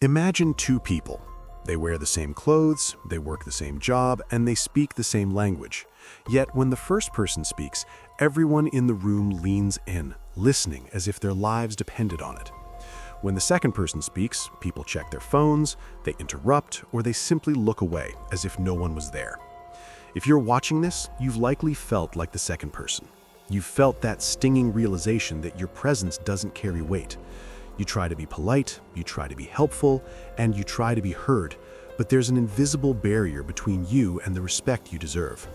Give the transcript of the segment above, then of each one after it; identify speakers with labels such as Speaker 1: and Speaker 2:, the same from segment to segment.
Speaker 1: Imagine two people. They wear the same clothes, they work the same job, and they speak the same language. Yet when the first person speaks, everyone in the room leans in, listening as if their lives depended on it. When the second person speaks, people check their phones, they interrupt, or they simply look away as if no one was there. If you're watching this, you've likely felt like the second person. You've felt that stinging realization that your presence doesn't carry weight. You try to be polite, you try to be helpful, and you try to be heard, but there's an invisible barrier between you and the respect you deserve.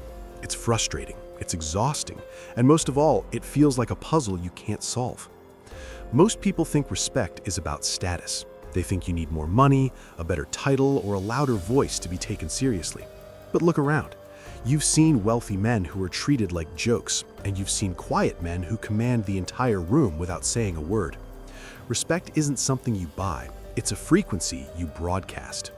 Speaker 1: It's frustrating, it's exhausting, and most of all, it feels like a puzzle you can't solve. Most people think respect is about status. They think you need more money, a better title, or a louder voice to be taken seriously. But look around. You've seen wealthy men who are treated like jokes, and you've seen quiet men who command the entire room without saying a word. Respect isn't something you buy, it's a frequency you broadcast.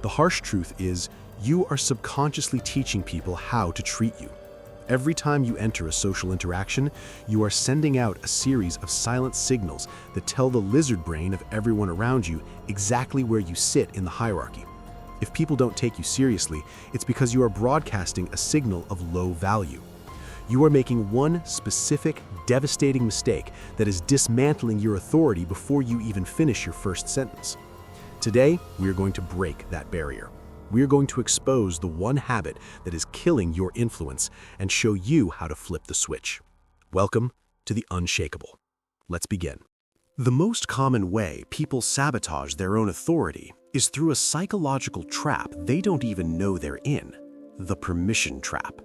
Speaker 1: The harsh truth is, you are subconsciously teaching people how to treat you. Every time you enter a social interaction, you are sending out a series of silent signals that tell the lizard brain of everyone around you exactly where you sit in the hierarchy. If people don't take you seriously, it's because you are broadcasting a signal of low value. You are making one specific, devastating mistake that is dismantling your authority before you even finish your first sentence. Today, we are going to break that barrier. We are going to expose the one habit that is killing your influence and show you how to flip the switch. Welcome to the Unshakable. Let's begin. The most common way people sabotage their own authority is through a psychological trap they don't even know they're in, the permission trap.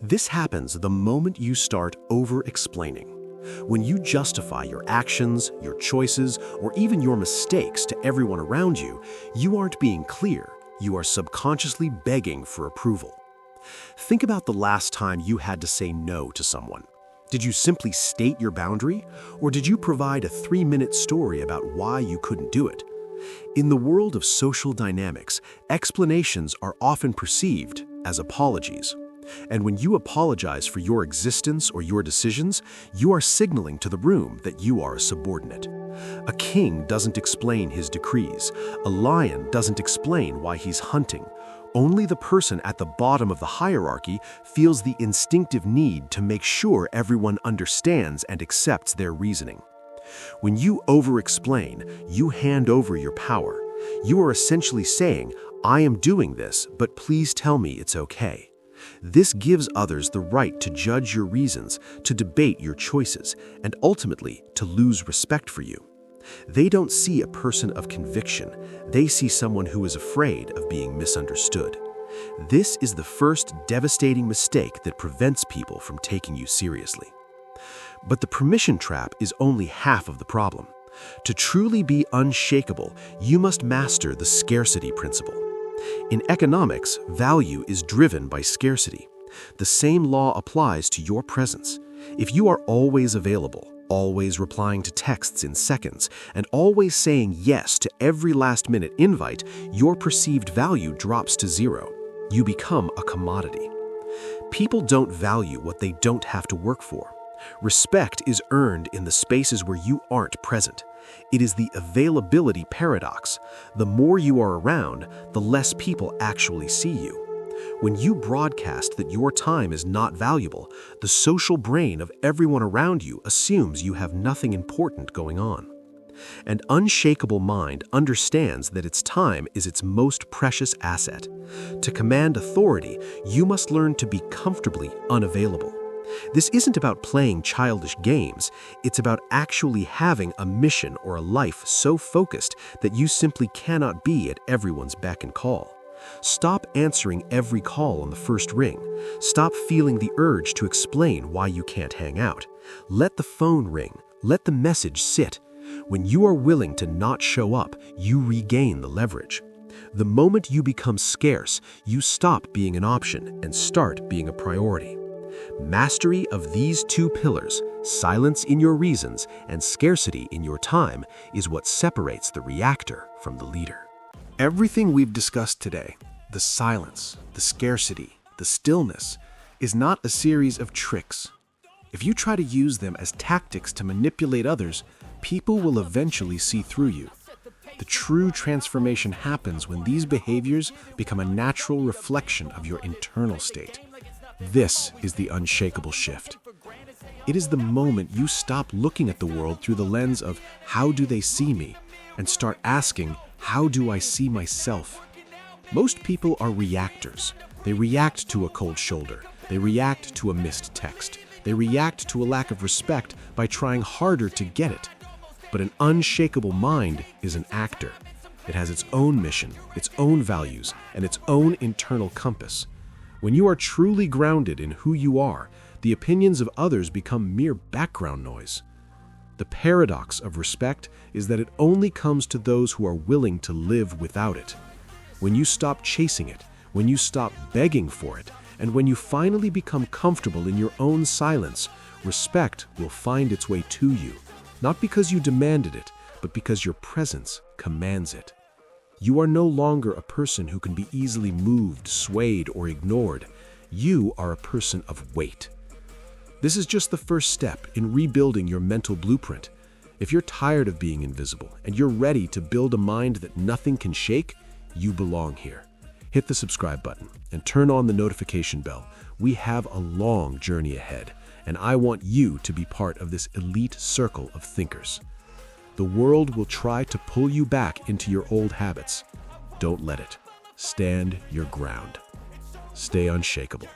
Speaker 1: This happens the moment you start over-explaining. When you justify your actions, your choices, or even your mistakes to everyone around you, you aren't being clear. You are subconsciously begging for approval. Think about the last time you had to say no to someone. Did you simply state your boundary, or did you provide a 3-minute story about why you couldn't do it? In the world of social dynamics, explanations are often perceived as apologies. And when you apologize for your existence or your decisions, you are signaling to the room that you are a subordinate. A king doesn't explain his decrees. A lion doesn't explain why he's hunting. Only the person at the bottom of the hierarchy feels the instinctive need to make sure everyone understands and accepts their reasoning. When you over-explain, you hand over your power. You are essentially saying, "I am doing this, but please tell me it's okay." This gives others the right to judge your reasons, to debate your choices, and ultimately to lose respect for you. They don't see a person of conviction. They see someone who is afraid of being misunderstood. This is the first devastating mistake that prevents people from taking you seriously. But the permission trap is only half of the problem. To truly be unshakable, you must master the scarcity principle. In economics, value is driven by scarcity. The same law applies to your presence. If you are always available, always replying to texts in seconds, and always saying yes to every last-minute invite, your perceived value drops to zero. You become a commodity. People don't value what they don't have to work for. Respect is earned in the spaces where you aren't present. It is the availability paradox. The more you are around, the less people actually see you. When you broadcast that your time is not valuable, the social brain of everyone around you assumes you have nothing important going on. An unshakable mind understands that its time is its most precious asset. To command authority, you must learn to be comfortably unavailable. This isn't about playing childish games, it's about actually having a mission or a life so focused that you simply cannot be at everyone's beck and call. Stop answering every call on the first ring. Stop feeling the urge to explain why you can't hang out. Let the phone ring. Let the message sit. When you are willing to not show up, you regain the leverage. The moment you become scarce, you stop being an option and start being a priority. Mastery of these two pillars, silence in your reasons and scarcity in your time, is what separates the reactor from the leader. Everything we've discussed today, the silence, the scarcity, the stillness, is not a series of tricks. If you try to use them as tactics to manipulate others, people will eventually see through you. The true transformation happens when these behaviors become a natural reflection of your internal state. This is the unshakable shift. It is the moment you stop looking at the world through the lens of how do they see me and start asking, how do I see myself? Most people are reactors. They react to a cold shoulder. They react to a missed text. They react to a lack of respect by trying harder to get it. But an unshakable mind is an actor. It has its own mission, its own values, and its own internal compass. When you are truly grounded in who you are, the opinions of others become mere background noise. The paradox of respect is that it only comes to those who are willing to live without it. When you stop chasing it, when you stop begging for it, and when you finally become comfortable in your own silence, respect will find its way to you, not because you demanded it, but because your presence commands it. You are no longer a person who can be easily moved, swayed, or ignored. You are a person of weight. This is just the first step in rebuilding your mental blueprint. If you're tired of being invisible and you're ready to build a mind that nothing can shake, you belong here. Hit the subscribe button and turn on the notification bell. We have a long journey ahead, and I want you to be part of this elite circle of thinkers. The world will try to pull you back into your old habits. Don't let it. Stand your ground. Stay unshakable.